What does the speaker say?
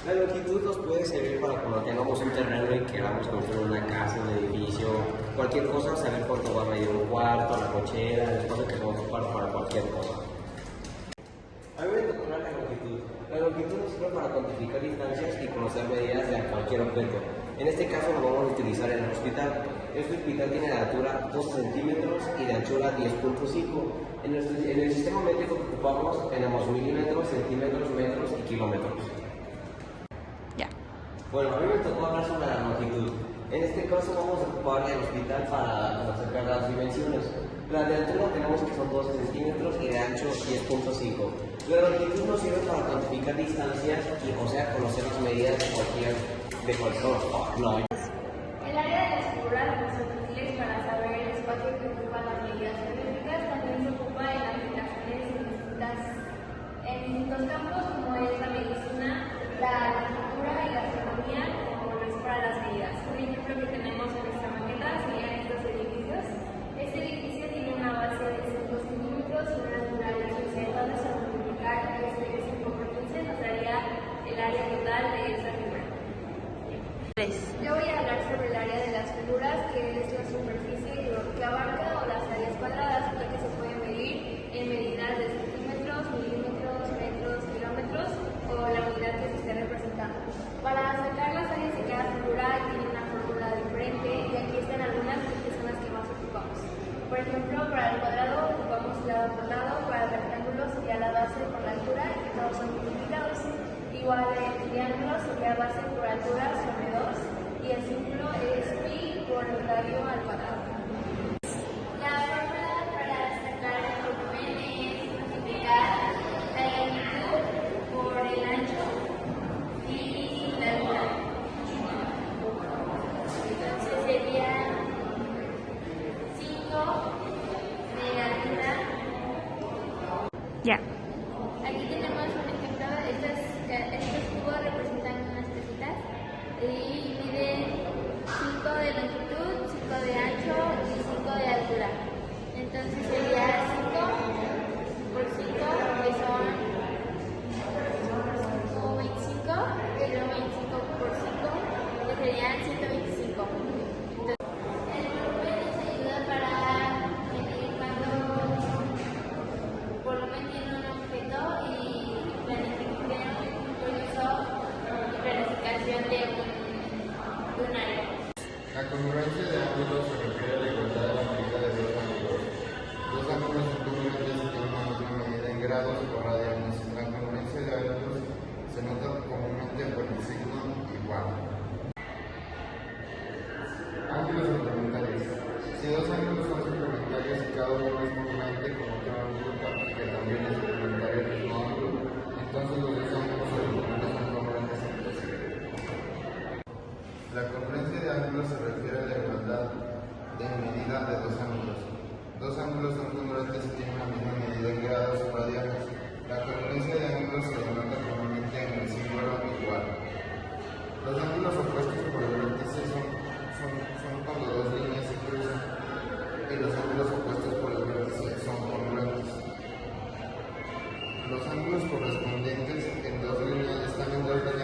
La longitud nos puede servir para cuando tengamos un terreno y queramos construir una casa, un edificio, cualquier cosa, saber cuánto va a medir un cuarto, la cochera, el espacio que se va a ocupar para cualquier cosa. A mí me tocó la longitud. La longitud nos sirve para cuantificar distancias y conocer medidas de cualquier objeto. En este caso lo vamos a utilizar en el hospital. Este hospital tiene de altura 12 centímetros y de anchura 10.5. En el sistema métrico que ocupamos tenemos milímetros, centímetros, metros y kilómetros. Ya. Bueno, a mí me tocó hablar sobre la longitud. En este caso vamos a ocupar el hospital para sacar las dimensiones. La de altura tenemos que son 12 centímetros y de ancho 10.5. La longitud nos sirve para cuantificar distancias y, o sea, conocer las medidas de cualquier no. El área de las figuras nos es útil para saber el espacio que ocupan las medidas geométricas. También se ocupa en aplicaciones en distintos campos, como es la medicina, la arquitectura y la astronomía, como lo es para las medidas. Un ejemplo que tenemos en nuestra maqueta serían estos edificios. Este edificio tiene una base de 5 centímetros y una altura de 15. Entonces, al multiplicar este 5 por 15 nos daría el área total de esa figura. Yo voy a hablar sobre el área de las figuras, que es la superficie que abarca o las áreas cuadradas, ya que se puede medir en medidas de centímetros, milímetros, metros, kilómetros o la unidad que se esté representando. Para sacar las áreas de cada figura tiene una fórmula diferente y aquí están algunas que son las que más ocupamos. Por ejemplo, para el cuadrado ocupamos lado por lado, para el rectángulo sería la base por la altura y todos son multiplicados. Igual el triángulo sería base por altura sobre 2 y el círculo es pi por el radio al cuadrado. La fórmula para sacar el volumen es multiplicar la longitud por el ancho y la altura. Entonces sería 5 de altura. Ya. Aquí tenemos un ejemplo. Estos cubos representan unas casitas y miden 5 de longitud, 5 de ancho y 5 de altura. Entonces sería 5 por 5, que son 25, y luego 25 por 5, que serían 125. Entonces, el volumen nos ayuda para medir cuánto volumen tiene un objeto y planificación de un área. La congruencia de ángulos se refiere a la igualdad de la medida de dos ángulos. Dos ángulos son congruentes y tienen una misma medida en grados o radianes. La congruencia de ángulos se nota comúnmente por el signo igual. Ángulos suplementarios. Si dos ángulos son suplementarios y cada uno es congruente con otro ángulo que también es suplementario al mismo ángulo, entonces los dos ángulos son congruentes entre sí. La congruencia de ángulos se refiere a la igualdad de medida de dos ángulos. Dos ángulos son congruentes y tienen la misma medida en grados o radianes. La congruencia de ángulos se denota comúnmente en el símbolo igual. Los ángulos opuestos por el vértice son cuando dos líneas se cruzan y los ángulos opuestos por el vértice son congruentes. Los ángulos correspondientes en dos líneas están en dos líneas